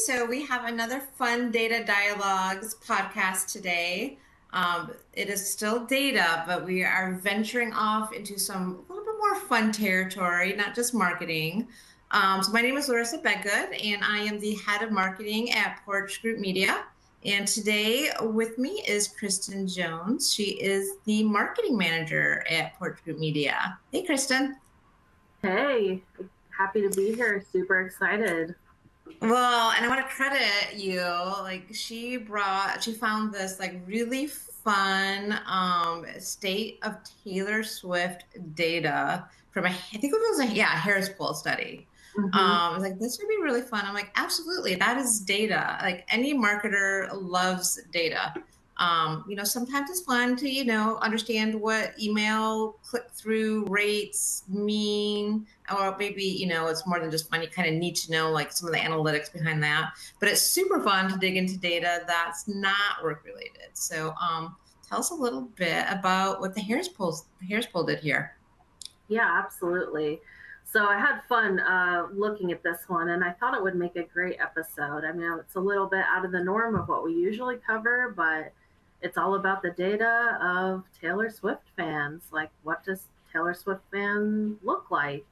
So we have another fun Data Dialogues podcast today. It is still data, but we are venturing off into some a little bit more fun territory, not just marketing. So my name is Larissa Bedgood, and I am the head of marketing at Porch Group Media. And today with me is Kristin Jones. She is the marketing manager at Porch Group Media. Hey, Kristin. Hey, happy to be here. Super excited. Well, and I want to credit you. Like she found this like really fun state of Taylor Swift data from I think it was Harris Poll study. I was like, this would be really fun. I'm like, absolutely, that is data. Like any marketer loves data. Sometimes it's fun to, understand what email click-through rates mean, or maybe, it's more than just fun. You kind of need to know like some of the analytics behind that. But it's super fun to dig into data that's not work related. So tell us a little bit about what the Harris Poll did here. Yeah, absolutely. So I had fun looking at this one, and I thought it would make a great episode. I mean, it's a little bit out of the norm of what we usually cover, but it's all about the data of Taylor Swift fans. Like, what does Taylor Swift fan look like,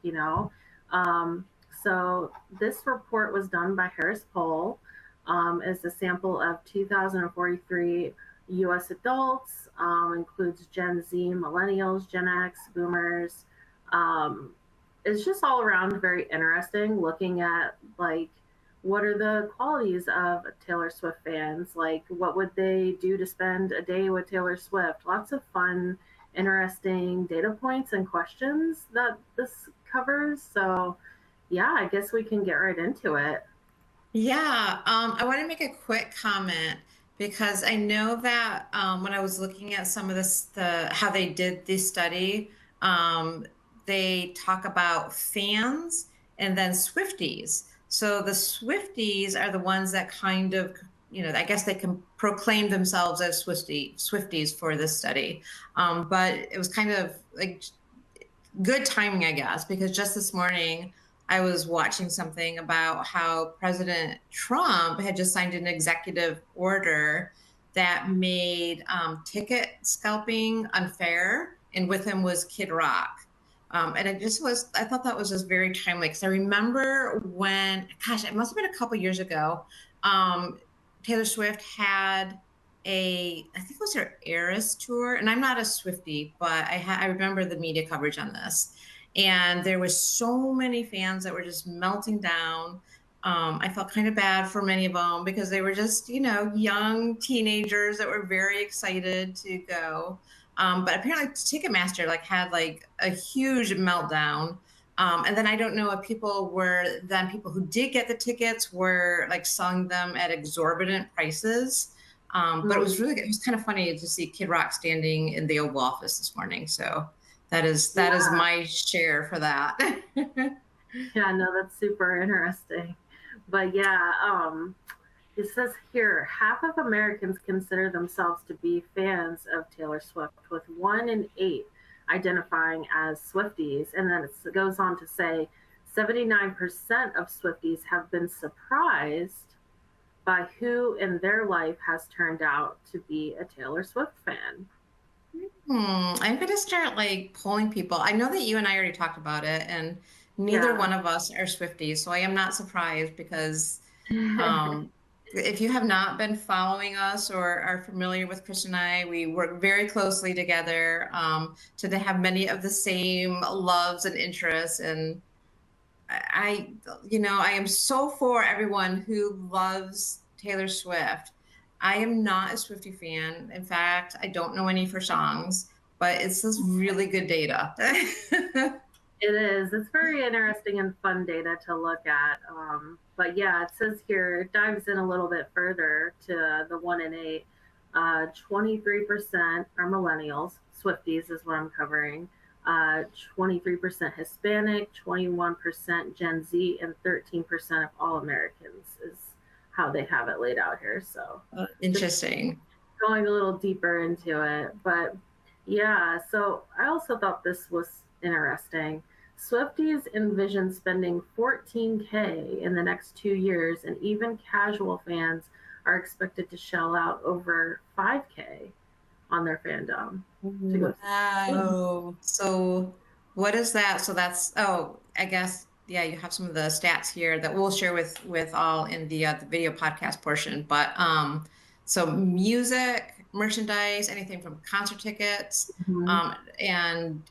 Um, so this report was done by Harris Poll as a sample of 2,043 U.S. adults, includes Gen Z, millennials, Gen X, boomers. It's just all around very interesting looking at like what are the qualities of Taylor Swift fans, like what would they do to spend a day with Taylor Swift. Lots of fun, interesting data points and questions that this covers. So yeah, I guess we can get right into it. Yeah, I want to make a quick comment because I know that when I was looking at some of how they did this study, um, they talk about fans and then Swifties. So the Swifties are the ones that kind of, I guess they can proclaim themselves as Swifties for this study. But it was kind of like good timing, I guess, because just this morning I was watching something about how President Trump had just signed an executive order that made ticket scalping unfair, and with him was Kid Rock. And I thought that was just very timely because I remember when, gosh, it must have been a couple years ago, Taylor Swift had I think it was her Eras tour, and I'm not a Swiftie, but I remember the media coverage on this, and there was so many fans that were just melting down. I felt kind of bad for many of them because they were just, young teenagers that were very excited to go. But apparently Ticketmaster had like a huge meltdown. And then I don't know if people who did get the tickets were like selling them at exorbitant prices. But it was really good. It was kind of funny to see Kid Rock standing in the Oval Office this morning. So that is my share for that. Yeah, no, that's super interesting. But yeah, it says here half of Americans consider themselves to be fans of Taylor Swift, with 1 in 8 identifying as Swifties. And then it goes on to say 79% of Swifties have been surprised by who in their life has turned out to be a Taylor Swift fan. I'm going to start like polling people. I know that you and I already talked about it, and neither one of us are Swifties, so I am not surprised because if you have not been following us or are familiar with Chris and I, we work very closely together to have many of the same loves and interests. And I am so for everyone who loves Taylor Swift. I am not a Swiftie fan. In fact, I don't know any of her songs, but it's this really good data. It is. It's very interesting and fun data to look at. But yeah, it says here, it dives in a little bit further to the 1 in 8. 23% are millennials. Swifties is what I'm covering. 23% Hispanic, 21% Gen Z, and 13% of all Americans is how they have it laid out here. So interesting. Going a little deeper into it. But yeah, so I also thought this was interesting. Swifties envision spending 14K in the next 2 years, and even casual fans are expected to shell out over 5K on their fandom to go. Wow. So what is that? So that's, oh, I guess, yeah, you have some of the stats here that we'll share with all in the video podcast portion. But so music, merchandise, anything from concert tickets, Mhm. and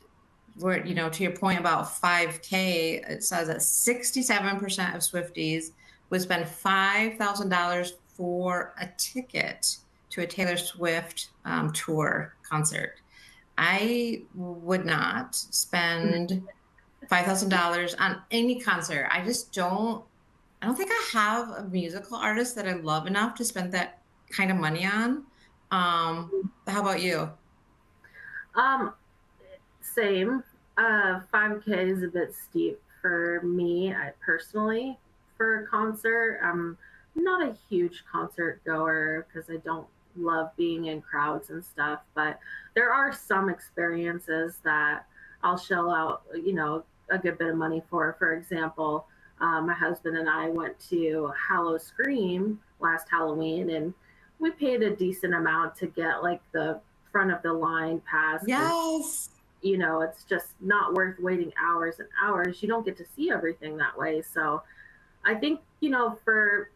where, to your point about 5K, it says that 67% of Swifties would spend $5,000 for a ticket to a Taylor Swift tour concert. I would not spend $5,000 on any concert. I don't think I have a musical artist that I love enough to spend that kind of money on. How about you? Um, Same. 5K is a bit steep for me, personally, for a concert. I'm not a huge concert goer because I don't love being in crowds and stuff, but there are some experiences that I'll shell out, a good bit of money for. For example, my husband and I went to Hallow Scream last Halloween, and we paid a decent amount to get like the front of the line pass because Yes. it's just not worth waiting hours and hours. You don't get to see everything that way. So I think, for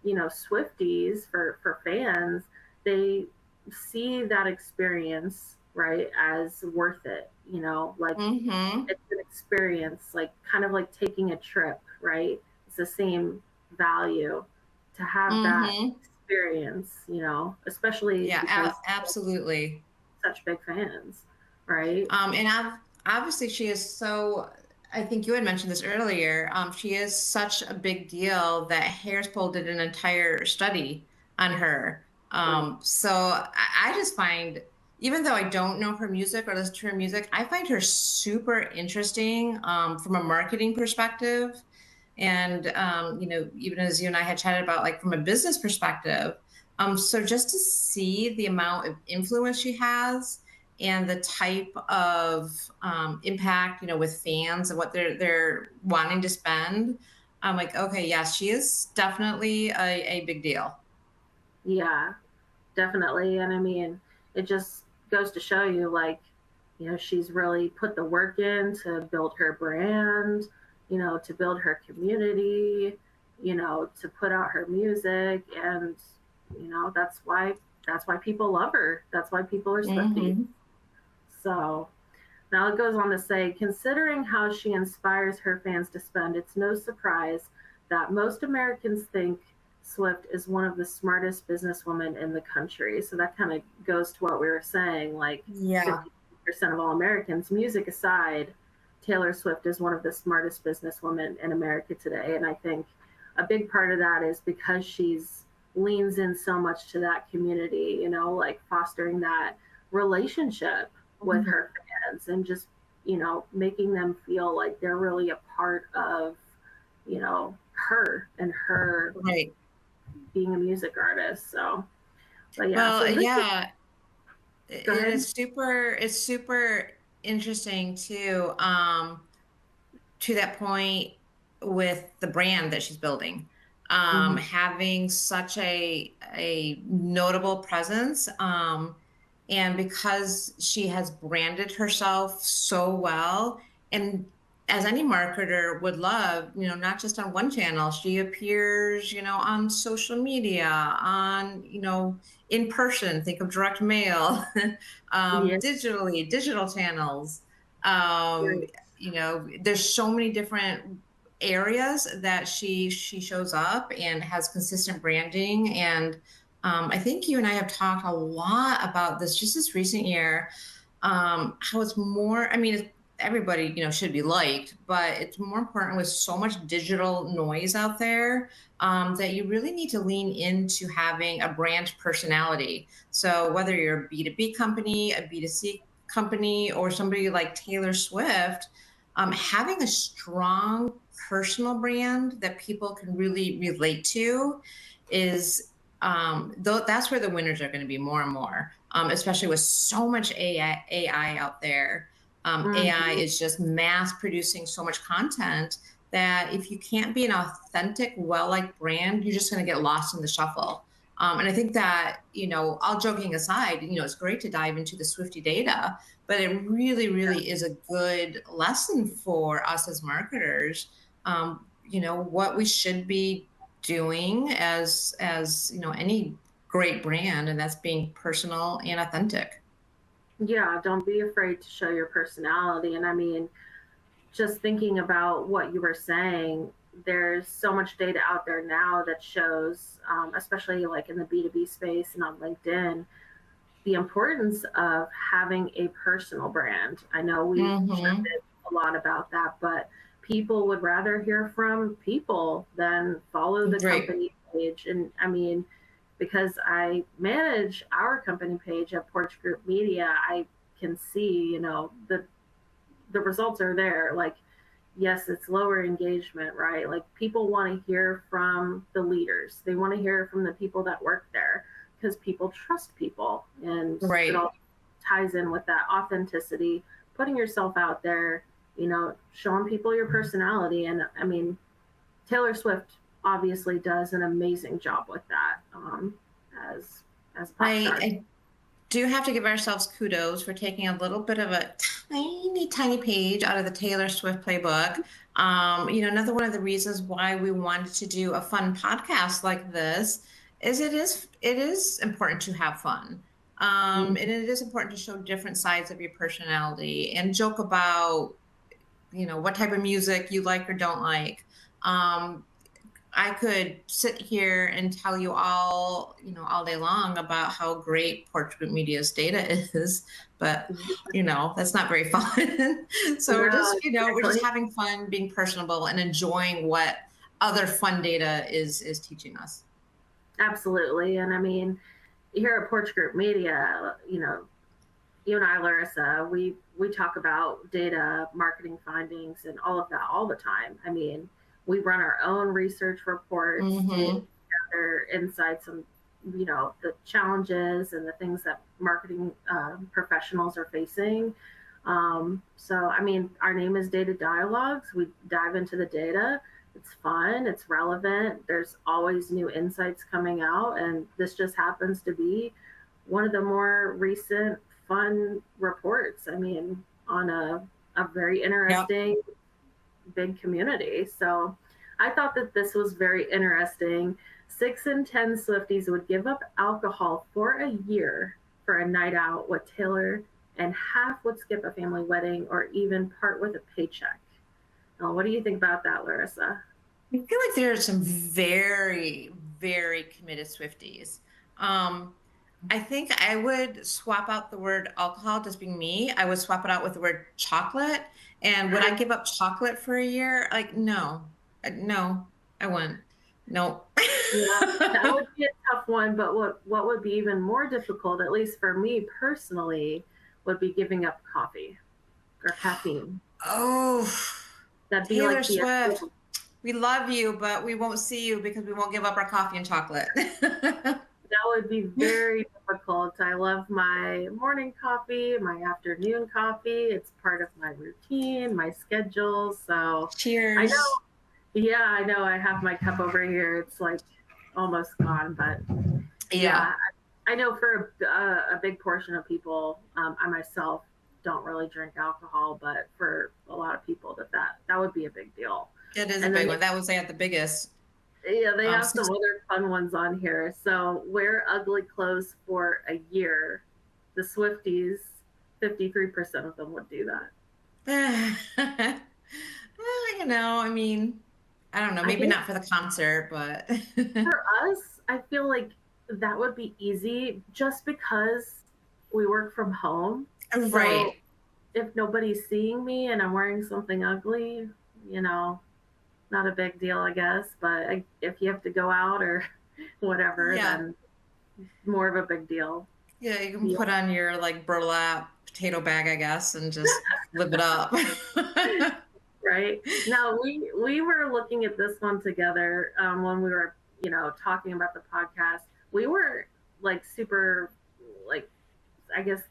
Swifties, for fans, they see that experience, right, as worth it, like Mm-hmm. it's an experience, like kind of like taking a trip, right? It's the same value to have that Mm-hmm. experience, especially Yeah, because absolutely. such big fans, right? And obviously she is so, I think you had mentioned this earlier. She is such a big deal that Hairspray did an entire study on her. Right. So I just find, even though I don't know her music or listen to her music, I find her super interesting from a marketing perspective. And, even as you and I had chatted about, like from a business perspective. So just to see the amount of influence she has and the type of impact, with fans and what they're wanting to spend, I'm like, okay, yes, she is definitely a big deal. Yeah, definitely. And I mean, it just goes to show you, like, she's really put the work in to build her brand, to build her community, to put out her music. And, that's why people love her. That's why people are Swifties. Hmm. So now it goes on to say, considering how she inspires her fans to spend, it's no surprise that most Americans think Swift is one of the smartest businesswomen in the country. So that kind of goes to what we were saying, like Yeah. 50% of all Americans, music aside, Taylor Swift is one of the smartest businesswomen in America today. And I think a big part of that is because she's leans in so much to that community, like fostering that relationship with Mhm. her fans and just, making them feel like they're really a part of, her and her Right. being a music artist. So, but yeah, Well, so this is, yeah, go ahead. it's super interesting too. To that point with the brand that she's building, Mm-hmm. having such a notable presence, and because she has branded herself so well, and as any marketer would love, not just on one channel, she appears, on social media, on, in person, think of direct mail, Yeah, digital channels. um, right. there's so many different areas that she shows up and has consistent branding. And I think you and I have talked a lot about this just this recent year. How it's more, I mean, everybody, should be liked, but it's more important with so much digital noise out there, that you really need to lean into having a brand personality. So whether you're a B2B company, a B2C company, or somebody like Taylor Swift, having a strong personal brand that people can really relate to is, that's where the winners are going to be more and more, especially with so much AI out there. AI Mhm. is just mass producing so much content that if you can't be an authentic, well-liked brand, you're just going to get lost in the shuffle. And I think that, all joking aside, it's great to dive into the Swiftie data, but it really, really is a good lesson for us as marketers. What we should be doing as any great brand, and that's being personal and authentic. Yeah, don't be afraid to show your personality. And I mean, just thinking about what you were saying, there's so much data out there now that shows, especially like in the B2B space and on LinkedIn, the importance of having a personal brand. I know we've Hmm. chatted a lot about that, but people would rather hear from people than follow the Right. company page. And I mean, because I manage our company page at Porch Group Media, I can see, the results are there. Like, yes, it's lower engagement, right? Like people want to hear from the leaders. They want to hear from the people that work there because people trust people. And it Right. all ties in with that authenticity, putting yourself out there, showing people your personality. And I mean, Taylor Swift obviously does an amazing job with that, as as a pop I, star. I do have to give ourselves kudos for taking a little bit of a tiny, tiny page out of the Taylor Swift playbook. Another one of the reasons why we wanted to do a fun podcast like this is it is important to have fun. And it is important to show different sides of your personality and joke about, what type of music you like or don't like. Um, I could sit here and tell you all day long about how great Porch Group Media's data is, but that's not very fun. So we're No, just, we're just exactly. having fun, being personable, and enjoying what other fun data is teaching us. Absolutely. And I mean, here at Porch Group Media, you and I, Larissa, we talk about data, marketing findings, and all of that all the time. I mean, we run our own research reports to Hmm. gather insights on, the challenges and the things that marketing professionals are facing. So, I mean, our name is Data Dialogues. We dive into the data. It's fun. It's relevant. There's always new insights coming out, and this just happens to be one of the more recent fun reports. I mean, on a very Yep. interesting big community. So I thought that this was very interesting. 6 in 10 Swifties would give up alcohol for a year for a night out with Taylor, and half would skip a family wedding or even part with a paycheck. Now, what do you think about that, Larissa? I feel like there are some very, very committed Swifties. Um, I think I would swap out the word alcohol, just being me. I would swap it out with the word chocolate. And would I give up chocolate for a year? Like, no. No, I wouldn't. No. Yeah, that would be a tough one. But what would be even more difficult, at least for me personally, would be giving up coffee or caffeine. Oh, That'd be Taylor like the Swift. absolute. We love you, but we won't see you because we won't give up our coffee and chocolate. That would be very difficult. I love my morning coffee, my afternoon coffee. It's part of my routine, my schedule. So I know, Cheers. yeah, I know I have my cup over here. It's like almost gone, but Yeah. yeah, I know for a big portion of people, I myself don't really drink alcohol, but for a lot of people, that would be a big deal. It is a And then big one. That was at the biggest. yeah, they have some Six. other fun ones on here. So wear ugly clothes for a year. The Swifties, 53% of them would do that. I mean, I don't know, I maybe guess not for the concert, but for us, I feel like that would be easy just because we work from home. So right. if nobody's seeing me and I'm wearing something ugly, you know, not a big deal, I guess. But if you have to go out or whatever, Yeah. then more of a big deal. Yeah, you can Yeah. put on your like burlap potato bag, I guess, and just live it up. Right now, we were looking at this one together, when we were, talking about the podcast. We were like super, like, I guess,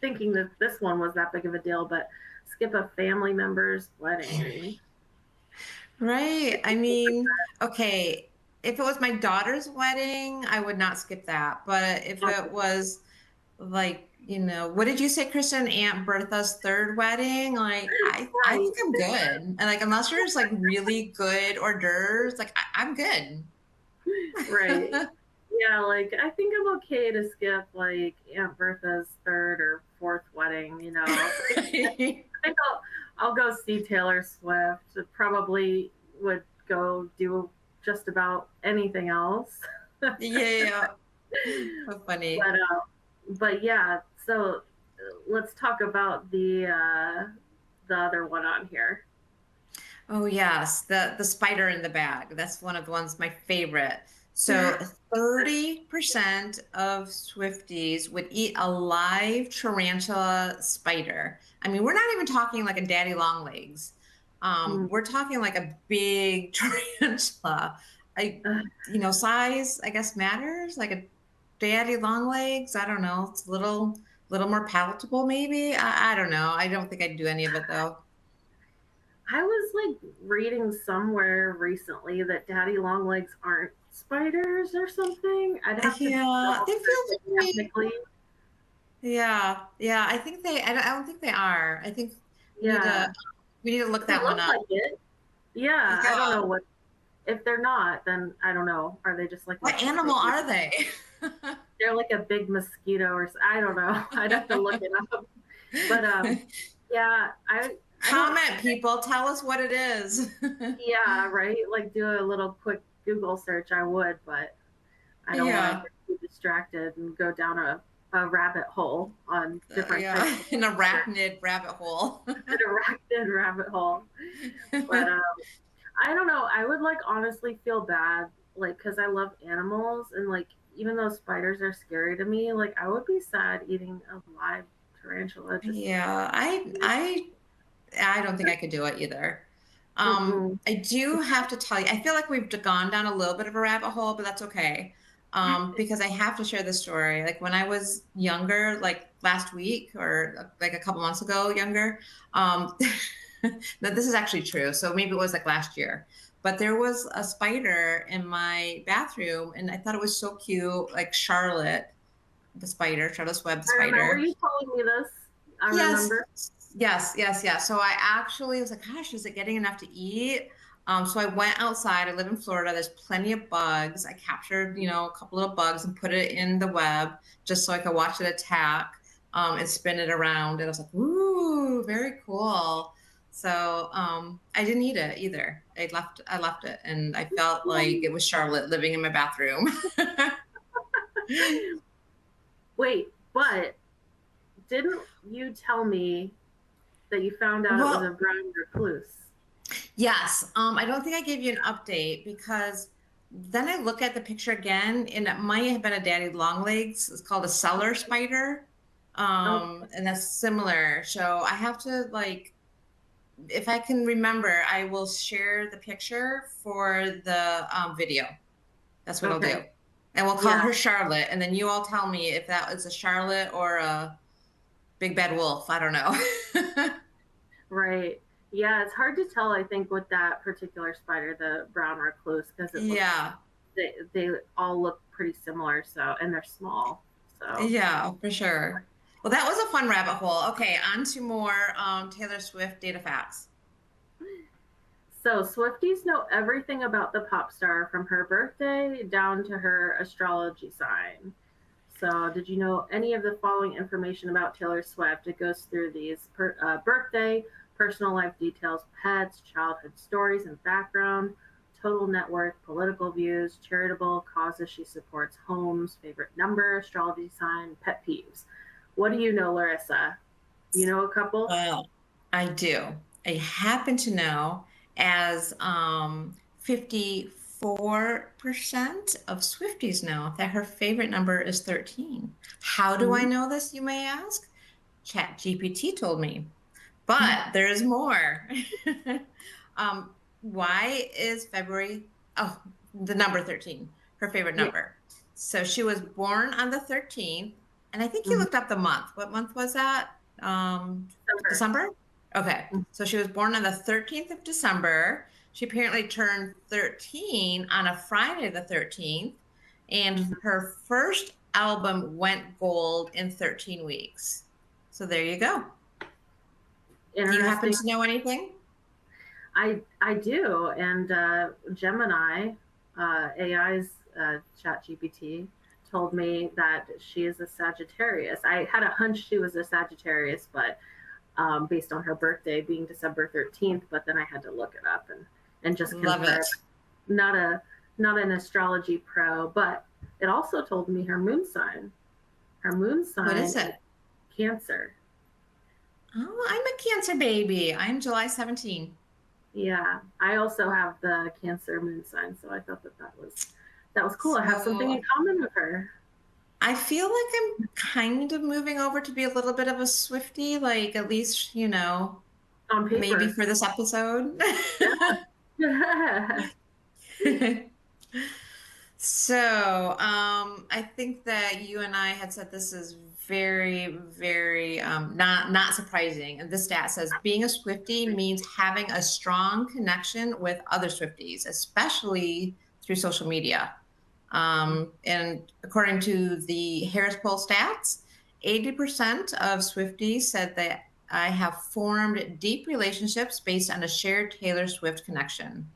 thinking that this one was that big of a deal, but skip a family member's wedding. Right. I mean, okay, if it was my daughter's wedding, I would not skip that. But if it was like, what did you say, Kristen? Aunt Bertha's third wedding? Like, I Right, think I'm good. And like, unless there's like really good hors d'oeuvres, like I'm good. right. Yeah, like I think I'm okay to skip like Aunt Bertha's third or fourth wedding. I think I'll go see Taylor Swift. Probably would go do just about anything else. Yeah. So but funny. but yeah, so let's talk about the other one on here. Oh yes, the spider in the bag. That's one of the ones my favorite. So 30% of Swifties would eat a live tarantula spider. I mean, we're not even talking like a daddy long legs. Mm, We're talking like a big tarantula. Size, I guess matters. Like a daddy long legs. I don't know. It's a little more palatable, maybe. I don't know. I don't think I'd do any of it though. I was like reading somewhere recently that daddy long legs aren't spiders or something. I'd have to Yeah, double they check feel it very. technically. Yeah, yeah. I think they. I don't think they are. I think we need to. Yeah, We need to look they that one look up. like it. Yeah, I don't Yeah. know what if they're not. Then I don't know. Are they just like What animal are they? they're like a big mosquito or I don't know. I'd have to look it up. But yeah, I don't. Comment, people. Tell us what it is. Yeah, right. Like do a little quick Google search. I would, but I don't want to Yeah, get too distracted and go down a rabbit hole on different types yeah. of An spider, arachnid rabbit hole. an arachnid rabbit hole. But I don't know. I would like honestly feel bad, like, because I love animals and like even though spiders are scary to me, like I would be sad eating a live tarantula. Just Yeah, I don't think I could do it either. mm-mm. I do have to tell you, I feel like we've gone down a little bit of a rabbit hole, but that's okay. Because I have to share this story. Like when I was younger, like last week or like a couple months ago, younger, um, that this is actually true. So maybe it was like last year, but there was a spider in my bathroom, and I thought it was so cute, like Charlotte, the spider, Charlotte's Web, the I remember spider. you telling me this. I Yes, remember. yes, yes, yes. So I actually was like, gosh, is it getting enough to eat? So I went outside. I live in Florida. There's plenty of bugs. I captured, a couple little bugs and put it in the web just so I could watch it attack, and spin it around. And I was like, ooh, very cool. So I didn't eat it either. I left it, and I felt like it was Charlotte living in my bathroom. Wait, but didn't you tell me that you found out it was a Well, brown recluse? yes. I don't think I gave you an update because then I look at the picture again and it might have been a daddy long legs. It's called a cellar spider. Oh, And that's similar. So I have to like, if I can remember, I will share the picture for the video. That's what I'll okay. do. And we'll call Yeah, her Charlotte. And then you all tell me if that is a Charlotte or a big bad wolf. I don't know. right. Yeah, it's hard to tell, I think, with that particular spider, the brown recluse, because it looks Yeah. they all look pretty similar. So, and they're small. So, Yeah, for sure. Well, that was a fun rabbit hole. Okay, on to more Taylor Swift data facts. so Swifties know everything about the pop star from her birthday down to her astrology sign. So, did you know any of the following information about Taylor Swift? It goes through these birthday, personal life details, pets, childhood stories and background, total net worth, political views, charitable causes she supports, homes, favorite number, astrology sign, pet peeves. What do you know, Larissa? You know a couple? Well, I do. I happen to know as 54% of Swifties know that her favorite number is 13. How do I Mhm. know this, you may ask? ChatGPT told me. But there's more. Why is February, oh, the number 13, her favorite Yeah. number? So she was born on the 13th. And I think you Mhm. looked up the month. What month was that? December. December? Okay. Mhm. So she was born on the 13th of December. She apparently turned 13 on a Friday the 13th. And Mhm. her first album went gold in 13 weeks. So there you go. Do you happen Interesting. to know anything? I do, and Gemini, AI's Chat GPT, told me that she is a Sagittarius. I had a hunch she was a Sagittarius, but based on her birthday being December 13th, but then I had to look it up and just Love confirm. it. Not a not an astrology pro, but it also told me her moon sign. Her moon What sign is is it? Cancer. Oh, I'm a Cancer baby. I'm July 17. Yeah, I also have the Cancer moon sign, so I thought that was cool. I have something in So common with her I feel like I'm kind of moving over to be a little bit of a Swiftie, like at least, on maybe paper. for this episode. Yeah. So, I think that you and I had said this is very, very not surprising. And this stat says being a Swiftie means having a strong connection with other Swifties, especially through social media. And according to the Harris Poll stats, 80% of Swifties said that I have formed deep relationships based on a shared Taylor Swift connection.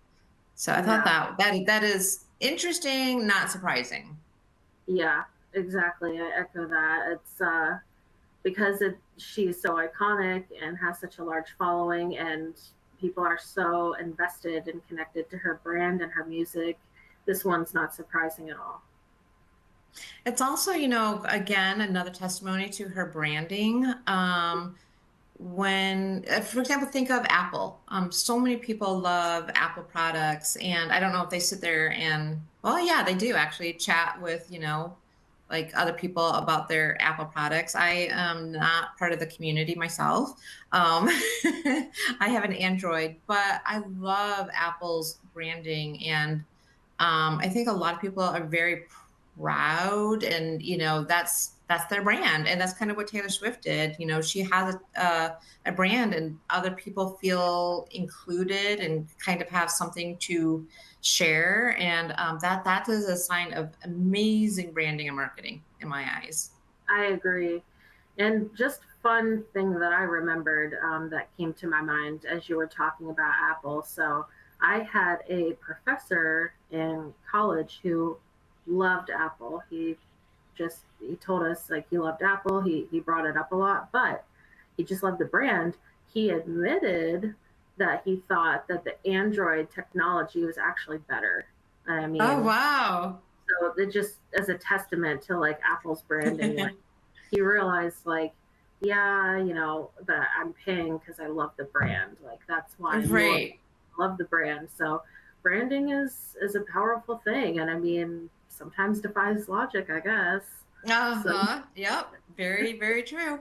So I thought Yeah. that is interesting, not surprising. Yeah, exactly. I echo that. It's because she's so iconic and has such a large following, and people are so invested and connected to her brand and her music. This one's not surprising at all. It's also, again, another testimony to her branding. When, for example, think of Apple. So many people love Apple products, and I don't know if they sit there and, well, yeah, they do actually chat with, like other people about their Apple products. I am not part of the community myself. I have an Android, but I love Apple's branding, and I think a lot of people are very proud, and that's their brand, and that's kind of what Taylor Swift did. She has a brand, and other people feel included and kind of have something to share, and that is a sign of amazing branding and marketing in my eyes. I agree. And just fun thing that I remembered that came to my mind as you were talking about Apple. So I had a professor in college who loved Apple. He told us like he loved Apple. He brought it up a lot, but he just loved the brand. He admitted that he thought that the Android technology was actually better. I Oh, mean, wow. so it just as a testament to like Apple's branding, like he realized like, yeah, but I'm paying because I love the brand. Like that's why I'm loyal. Right. I love the brand. So branding is a powerful thing, and I mean sometimes defies logic, I guess. So Uh-huh. Yep. Very, very true.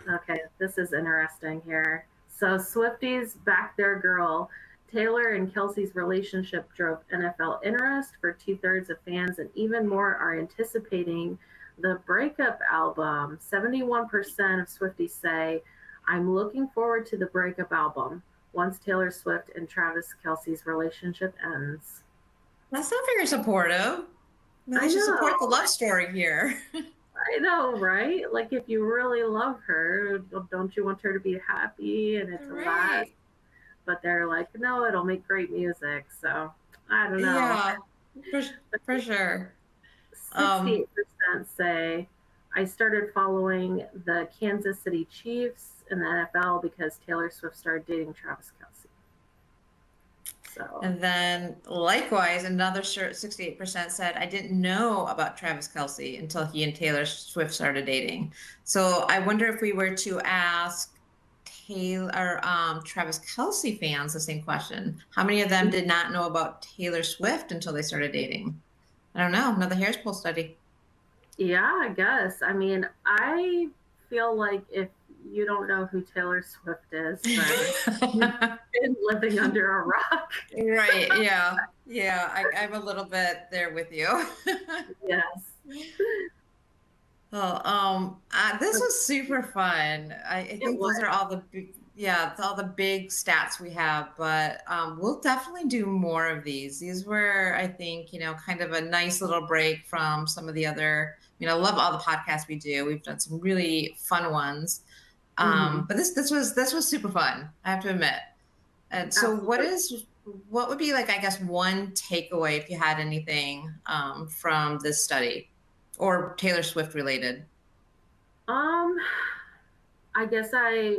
okay, this is interesting here. So Swifties back their girl. Taylor and Kelsey's relationship drove NFL interest for 2/3 of fans, and even more are anticipating the breakup album. 71% of Swifties say, I'm looking forward to the breakup album once Taylor Swift and Travis Kelsey's relationship ends. That's not very supportive. They I should support the know. love story here. I know, right? Like, if you really love her, don't you want her to be happy and it to last? Right. But they're like, no, it'll make great music. So I don't know. Yeah, for for sure. Um, 68% say I started following the Kansas City Chiefs in the NFL because Taylor Swift started dating Travis Kelsey. So and then likewise, another 68% said, I didn't know about Travis Kelsey until he and Taylor Swift started dating. So I wonder if we were to ask Travis Kelsey fans the same question. How many of them did not know about Taylor Swift until they started dating? I don't know. Another Harris Poll study. yeah, I guess. I mean, I feel like if you don't know who Taylor Swift is, then you've been living under a rock. Right. Yeah. Yeah. I'm a little bit there with you. Yes. Well, this But was super fun. I it think was. those are all the yeah, it's all the big stats we have, but we'll definitely do more of these. These were, I think, kind of a nice little break from some of the other, I love all the podcasts we do. We've done some really fun ones. Hmm. But this was super fun, I have to admit. And so Absolutely. what would be like, I guess, one takeaway if you had anything from this study or Taylor Swift related? Um, I guess I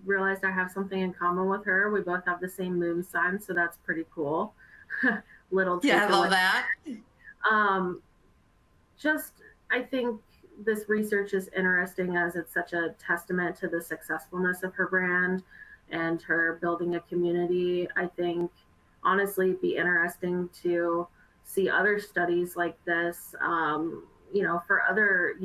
realized I have something in common with her. We both have the same moon sign, so that's pretty cool. Little Yeah, I takeaway. love that. Um, just I think this research is interesting as it's such a testament to the successfulness of her brand and her building a community. I think honestly it'd be interesting to see other studies like this, for other,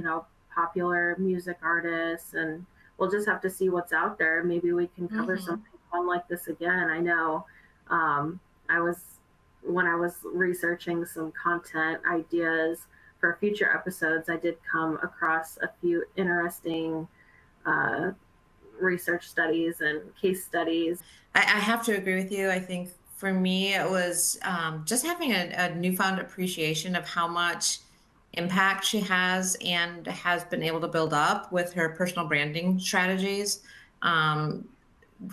popular music artists, and we'll just have to see what's out there. Maybe we can cover Hmm. something fun like this again. I know I was when I was researching some content ideas for future episodes, I did come across a few interesting uh, research studies and case studies. I have to agree with you. I think for me, it was just having a newfound appreciation of how much impact she has and has been able to build up with her personal branding strategies. Um,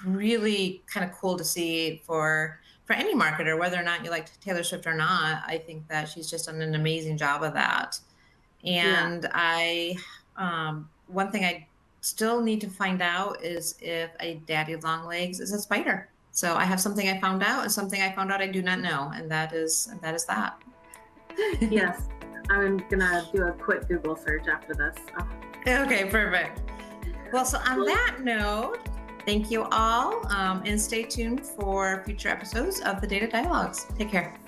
Really kind of cool to see for any marketer, whether or not you like Taylor Swift or not. I think that she's just done an amazing job of that. Yeah. And one thing I still need to find out is if a daddy long legs is a spider. So I have something I found out and something I found out I do not know, and that is that. Yes. I'm gonna do a quick Google search after this. Oh, Okay, perfect. Well, so on well, that note, thank you all, and stay tuned for future episodes of the Data Dialogues. Take care.